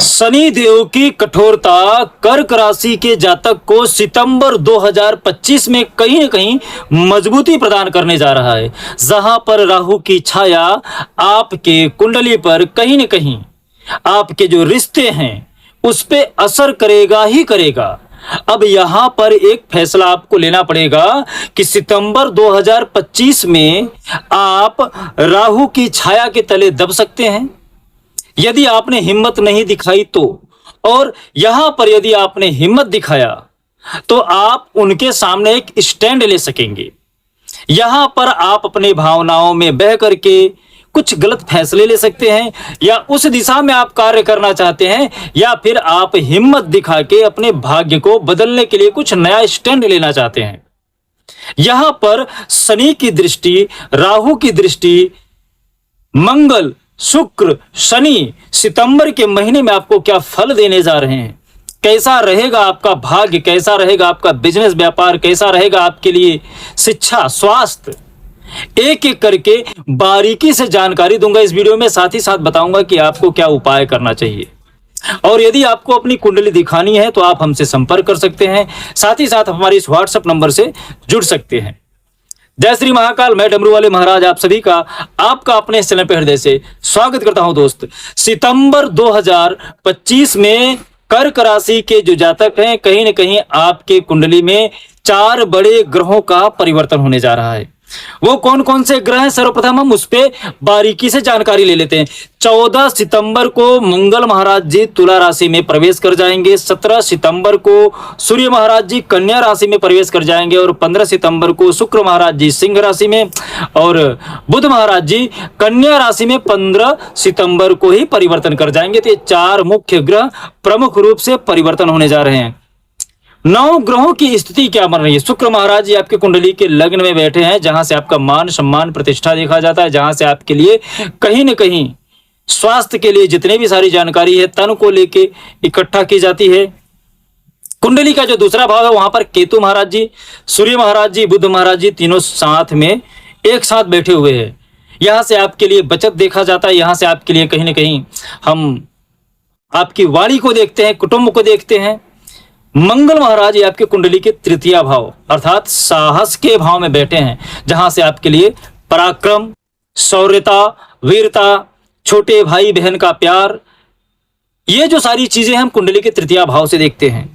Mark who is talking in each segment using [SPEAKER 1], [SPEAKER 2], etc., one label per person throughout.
[SPEAKER 1] शनि देव की कठोरता कर्क राशि के जातक को सितंबर 2025 में कहीं न कहीं मजबूती प्रदान करने जा रहा है, जहां पर राहु की छाया आपके कुंडली पर कहीं न कहीं आपके जो रिश्ते हैं उस पे असर करेगा ही करेगा। अब यहां पर एक फैसला आपको लेना पड़ेगा कि सितंबर 2025 में आप राहु की छाया के तले दब सकते हैं। यदि आपने हिम्मत नहीं दिखाई तो, और यहां पर यदि आपने हिम्मत दिखाया तो आप उनके सामने एक स्टैंड ले सकेंगे। यहां पर आप अपनी भावनाओं में बह करके कुछ गलत फैसले ले सकते हैं, या उस दिशा में आप कार्य करना चाहते हैं, या फिर आप हिम्मत दिखा के अपने भाग्य को बदलने के लिए कुछ नया स्टैंड लेना चाहते हैं। यहां पर शनि की दृष्टि, राहु की दृष्टि, मंगल, शुक्र, शनि सितंबर के महीने में आपको क्या फल देने जा रहे हैं, कैसा रहेगा आपका भाग्य, कैसा रहेगा आपका बिजनेस व्यापार, कैसा रहेगा आपके लिए शिक्षा, स्वास्थ्य, एक एक करके बारीकी से जानकारी दूंगा इस वीडियो में। साथ ही साथ बताऊंगा कि आपको क्या उपाय करना चाहिए, और यदि आपको अपनी कुंडली दिखानी है तो आप हमसे संपर्क कर सकते हैं। साथ ही साथ हमारे इस व्हाट्सएप नंबर से जुड़ सकते हैं। जय श्री महाकाल, मैं डमरू वाले महाराज आप सभी का आपका अपने इस चैनल पर हृदय से स्वागत करता हूं। दोस्त, सितंबर 2025 में कर्क राशि के जो जातक हैं, कहीं न कहीं आपके कुंडली में 4 बड़े ग्रहों का परिवर्तन होने जा रहा है। वो कौन कौन से ग्रह हैं, सर्वप्रथम हम उस पे बारीकी से जानकारी ले लेते हैं। 14 सितंबर को मंगल महाराज जी तुला राशि में प्रवेश कर जाएंगे। 17 सितंबर को सूर्य महाराज जी कन्या राशि में प्रवेश कर जाएंगे, और 15 सितंबर को शुक्र महाराज जी सिंह राशि में, और बुध महाराज जी कन्या राशि में 15 सितंबर को ही परिवर्तन कर जाएंगे। तो ये 4 मुख्य ग्रह प्रमुख रूप से परिवर्तन होने जा रहे हैं। 9 ग्रहों की स्थिति क्या बन रही है। शुक्र महाराज जी आपके कुंडली के लग्न में बैठे हैं, जहां से आपका मान सम्मान प्रतिष्ठा देखा जाता है, जहां से आपके लिए कहीं न कहीं स्वास्थ्य के लिए जितने भी सारी जानकारी है तन को लेके इकट्ठा की जाती है। कुंडली का जो दूसरा भाव है वहां पर केतु महाराज जी, सूर्य महाराज जी, बुध महाराज जी तीनों साथ में एक साथ बैठे हुए हैं। यहां से आपके लिए बचत देखा जाता है, यहां से आपके लिए कहीं ना कहीं हम आपकी वाणी को देखते हैं, कुटुंब को देखते हैं। मंगल महाराज ये आपके कुंडली के तृतीय भाव अर्थात साहस के भाव में बैठे हैं, जहां से आपके लिए पराक्रम, शौर्यता, वीरता, छोटे भाई बहन का प्यार, ये जो सारी चीजें हम कुंडली के तृतीय भाव से देखते हैं।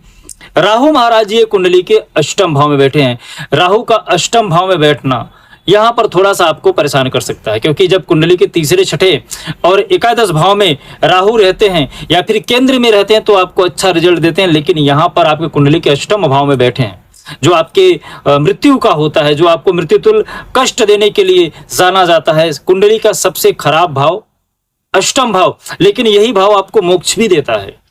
[SPEAKER 1] राहु महाराज ये कुंडली के अष्टम भाव में बैठे हैं। राहु का अष्टम भाव में बैठना यहां पर थोड़ा सा आपको परेशान कर सकता है, क्योंकि जब कुंडली के तीसरे, छठे और एकादश भाव में राहु रहते हैं या फिर केंद्र में रहते हैं तो आपको अच्छा रिजल्ट देते हैं। लेकिन यहां पर आपके कुंडली के अष्टम भाव में बैठे हैं, जो आपके मृत्यु का होता है, जो आपको मृत्युतुल्य कष्ट देने के लिए जाना जाता है। कुंडली का सबसे खराब भाव अष्टम भाव, लेकिन यही भाव आपको मोक्ष भी देता है,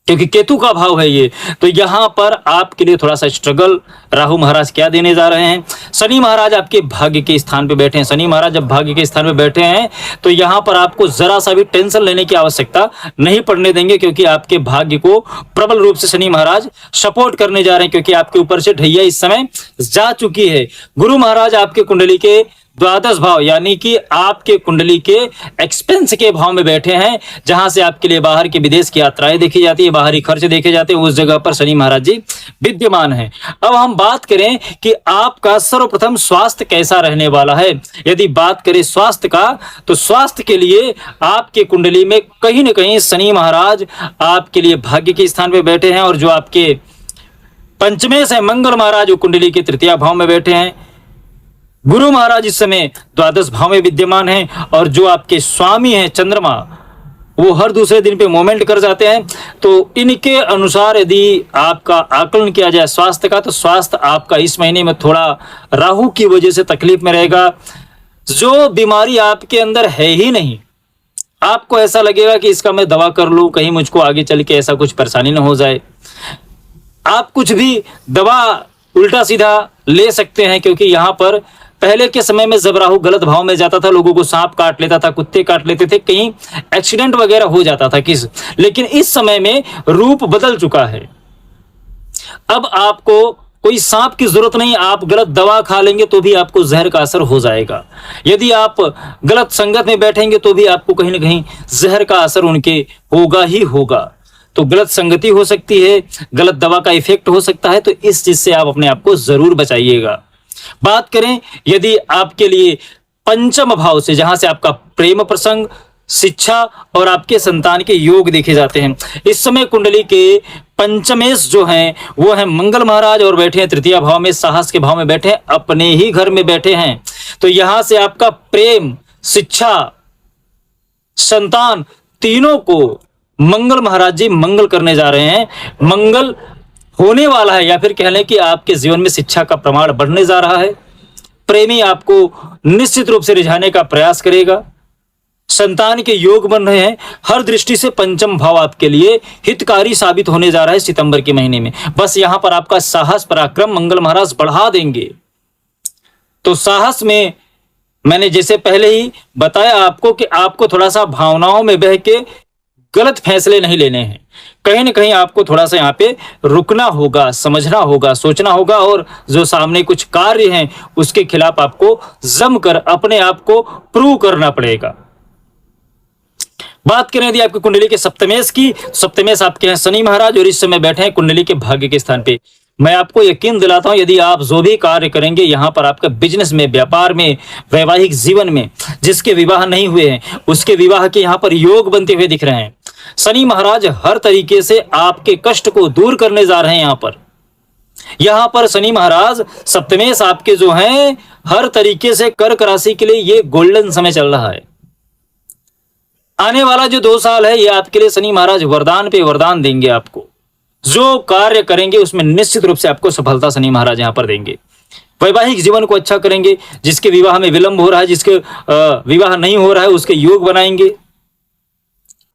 [SPEAKER 1] क्योंकि केतु का भाव है ये। तो यहां पर आपके लिए थोड़ा सा स्ट्रगल राहु महाराज क्या देने जा रहे हैं। शनि महाराज आपके भाग्य के स्थान पे बैठे हैं। शनि महाराज जब भाग्य के स्थान पे बैठे हैं तो यहां पर आपको जरा सा भी टेंशन लेने की आवश्यकता नहीं पड़ने देंगे, क्योंकि आपके भाग्य को प्रबल रूप से शनि महाराज सपोर्ट करने जा रहे हैं, क्योंकि आपके ऊपर से ढैया इस समय जा चुकी है। गुरु महाराज आपके कुंडली के द्वादश भाव यानी कि आपके कुंडली के एक्सपेंस के भाव में बैठे हैं, जहां से आपके लिए बाहर के विदेश की यात्राएं देखी जाती है, बाहरी खर्च देखे जाते हैं, उस जगह पर शनि महाराज जी विद्यमान हैं। अब हम बात करें कि आपका सर्वप्रथम स्वास्थ्य कैसा रहने वाला है। यदि बात करें स्वास्थ्य का, तो स्वास्थ्य के लिए आपके कुंडली में कहीं ना कहीं शनि महाराज आपके लिए भाग्य के स्थान पर बैठे हैं, और जो आपके पंचमेश है मंगल महाराज वो कुंडली के तृतीय भाव में बैठे हैं। गुरु महाराज इस समय द्वादश भाव में विद्यमान हैं, और जो आपके स्वामी हैं चंद्रमा वो हर दूसरे दिन पे मूवमेंट कर जाते हैं। तो इनके अनुसार यदि आपका आकलन किया जाए स्वास्थ्य का, तो स्वास्थ्य आपका इस महीने में थोड़ा राहु की वजह से तकलीफ में रहेगा। जो बीमारी आपके अंदर है ही नहीं, आपको ऐसा लगेगा कि इसका मैं दवा कर लूं, कहीं मुझको आगे चल के ऐसा कुछ परेशानी ना हो जाए। आप कुछ भी दवा उल्टा सीधा ले सकते हैं, क्योंकि यहाँ पर पहले के समय में जब राहु गलत भाव में जाता था, लोगों को सांप काट लेता था, कुत्ते काट लेते थे, कहीं एक्सीडेंट वगैरह हो जाता था लेकिन इस समय में रूप बदल चुका है। अब आपको कोई सांप की जरूरत नहीं, आप गलत दवा खा लेंगे तो भी आपको जहर का असर हो जाएगा। यदि आप गलत संगत में बैठेंगे तो भी आपको कहीं ना कहीं जहर का असर उनके होगा ही होगा। तो गलत संगति हो सकती है, गलत दवा का इफेक्ट हो सकता है, तो इस चीज से आप अपने आप को जरूर बचाइएगा। बात करें यदि आपके लिए पंचम भाव से, जहां से आपका प्रेम प्रसंग, शिक्षा और आपके संतान के योग देखे जाते हैं, इस समय कुंडली के पंचमेश जो हैं वो है मंगल महाराज और बैठे हैं तृतीय भाव में, साहस के भाव में बैठे हैं, अपने ही घर में बैठे हैं। तो यहां से आपका प्रेम, शिक्षा, संतान तीनों को मंगल महाराज जी मंगल करने जा रहे हैं। मंगल होने वाला है, या फिर कह लें कि आपके जीवन में शिक्षा का प्रमाण बढ़ने जा रहा है। प्रेमी आपको निश्चित रूप से रिझाने का प्रयास करेगा। संतान के योग बन रहे हैं। हर दृष्टि से पंचम भाव आपके लिए हितकारी साबित होने जा रहा है सितंबर के महीने में। बस यहां पर आपका साहस पराक्रम मंगल महाराज बढ़ा देंगे। तो साहस में मैंने जैसे पहले ही बताया आपको कि आपको थोड़ा सा भावनाओं में बह के गलत फैसले नहीं लेने हैं। कहीं ना कहीं आपको थोड़ा सा यहाँ पे रुकना होगा, समझना होगा, सोचना होगा, और जो सामने कुछ कार्य हैं उसके खिलाफ आपको जमकर अपने आप को प्रूव करना पड़ेगा। बात करें यदि आपकी कुंडली के सप्तमेश की, सप्तमेश आपके हैं शनि महाराज और इस समय बैठे हैं कुंडली के भाग्य के स्थान पे। मैं आपको यकीन दिलाता हूं यदि आप जो भी कार्य करेंगे यहां पर आपका बिजनेस में, व्यापार में, वैवाहिक जीवन में, जिसके विवाह नहीं हुए हैं उसके विवाह के यहां पर योग बनते हुए दिख रहे हैं। शनि महाराज हर तरीके से आपके कष्ट को दूर करने जा रहे हैं। यहां पर शनि महाराज सप्तमेश आपके जो हैं हर तरीके से कर्क राशि के लिए ये गोल्डन समय चल रहा है। आने वाला जो 2 साल है ये आपके लिए शनि महाराज वरदान पे वरदान देंगे। आपको जो कार्य करेंगे उसमें निश्चित रूप से आपको सफलता शनि महाराज यहां पर देंगे। वैवाहिक जीवन को अच्छा करेंगे। जिसके विवाह में विलंब हो रहा है, जिसके विवाह नहीं हो रहा है, उसके योग बनाएंगे।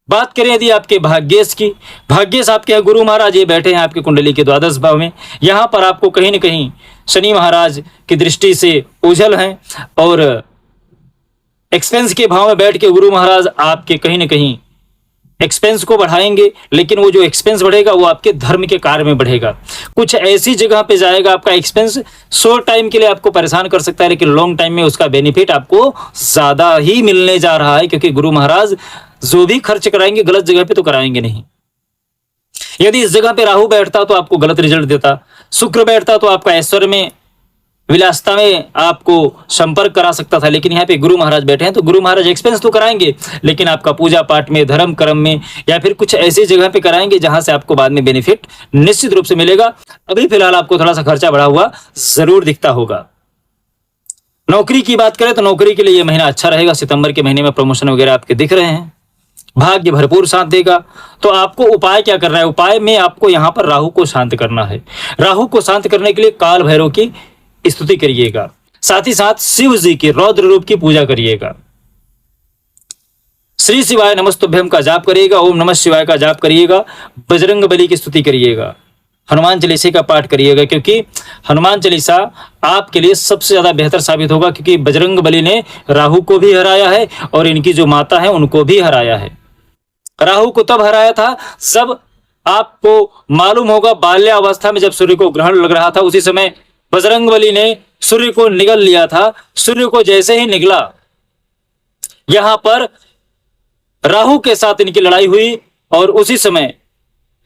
[SPEAKER 1] बात करें यदि आपके भाग्येश की, भाग्येश आपके हैं गुरु महाराज, ये बैठे हैं आपके कुंडली के द्वादश भाव में। यहां पर आपको कहीं ना कहीं शनि महाराज की दृष्टि से उजल हैं और एक्सपेंस के भाव में बैठ के गुरु महाराज आपके कहीं ना कहीं एक्सपेंस को बढ़ाएंगे। लेकिन वो जो एक्सपेंस बढ़ेगा वो आपके धर्म के कार्य में बढ़ेगा। कुछ ऐसी जगह पे जाएगा आपका एक्सपेंस, शॉर्ट टाइम के लिए आपको परेशान कर सकता है, लेकिन लॉन्ग टाइम में उसका बेनिफिट आपको ज्यादा ही मिलने जा रहा है, क्योंकि गुरु महाराज जो भी खर्च कराएंगे गलत जगह पे तो कराएंगे नहीं। यदि इस जगह पे राहु बैठता तो आपको गलत रिजल्ट देता, शुक्र बैठता तो आपका ऐश्वर्य में, विलासता में आपको संपर्क करा सकता था, लेकिन यहाँ पे गुरु महाराज बैठे हैं तो गुरु महाराज एक्सपेंस तो कराएंगे, लेकिन आपका पूजा पाठ में, धर्म कर्म में, या फिर कुछ ऐसी जगह पे कराएंगे जहां से आपको बाद में बेनिफिट निश्चित रूप से मिलेगा। अभी फिलहाल आपको थोड़ा सा खर्चा बढ़ा हुआ जरूर दिखता होगा। नौकरी की बात करें तो नौकरी के लिए यह महीना अच्छा रहेगा। सितंबर के महीने में प्रमोशन वगैरह आपके दिख रहे हैं, भाग्य भरपूर साथ देगा। तो आपको उपाय क्या करना है? उपाय में आपको यहां पर राहु को शांत करना है। राहु को शांत करने के लिए काल भैरव की स्तुति करिएगा, साथ ही साथ शिव जी के रौद्र रूप की पूजा करिएगा। श्री शिवाय नमस्तुभ्यम का जाप करिएगा, ओम नमः शिवाय का जाप करिएगा, बजरंग बली की स्तुति करिएगा, हनुमान चालीसा का पाठ करिएगा, क्योंकि हनुमान चालीसा आपके लिए सबसे ज्यादा बेहतर साबित होगा, क्योंकि बजरंग बली ने राहु को भी हराया है और इनकी जो माता है उनको भी हराया है। राहु को तब हराया था जब आपको मालूम होगा बाल्यावस्था में जब सूर्य को ग्रहण लग रहा था, उसी समय बजरंग बली ने सूर्य को निगल लिया था। सूर्य को जैसे ही निगला, यहां पर राहु के साथ इनकी लड़ाई हुई और उसी समय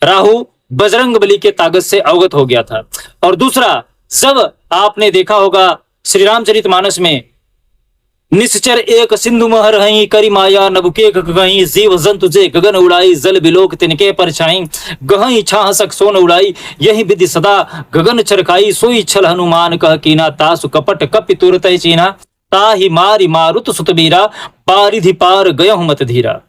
[SPEAKER 1] राहु बजरंग बली के ताकत से अवगत हो गया था। और दूसरा, जब आपने देखा होगा श्री रामचरितमानस में, निश्चर एक सिंधु महर हई करी माया नबुके गही जीव जंतु जे गगन उड़ाई जल बिलोक तिनके पर छाई गहई छाह सक सोन उड़ाई यही विधि सदा गगन चरकाई सोई छल हनुमान कह कीना तासु कपट कपि तुरत चीना ताहि मारी मारुत सुतबीरा पारिधि पार गयहु मत धीरा।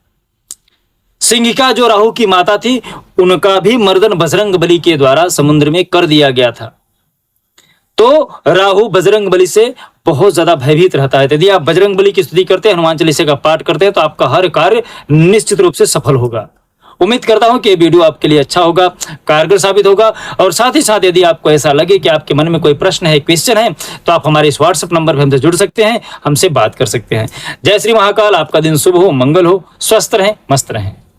[SPEAKER 1] सिंहिका जो राहु की माता थी उनका भी मर्दन बजरंग बली के द्वारा समुद्र में कर दिया गया था। तो राहु बजरंग बली से बहुत ज्यादा भयभीत रहता है। यदि आप बजरंग बली की स्तुति करते हैं, हनुमान चालीसा का पाठ करते हैं, तो आपका हर कार्य निश्चित रूप से सफल होगा। उम्मीद करता हूं कि ये वीडियो आपके लिए अच्छा होगा, कारगर साबित होगा। और साथ ही साथ यदि आपको ऐसा लगे कि आपके मन में कोई प्रश्न है, क्वेश्चन है, तो आप हमारे इस व्हाट्सएप नंबर पर हमसे जुड़ सकते हैं, हमसे बात कर सकते हैं। जय श्री महाकाल। आपका दिन शुभ हो, मंगल हो, स्वस्थ रहें, मस्त रहें।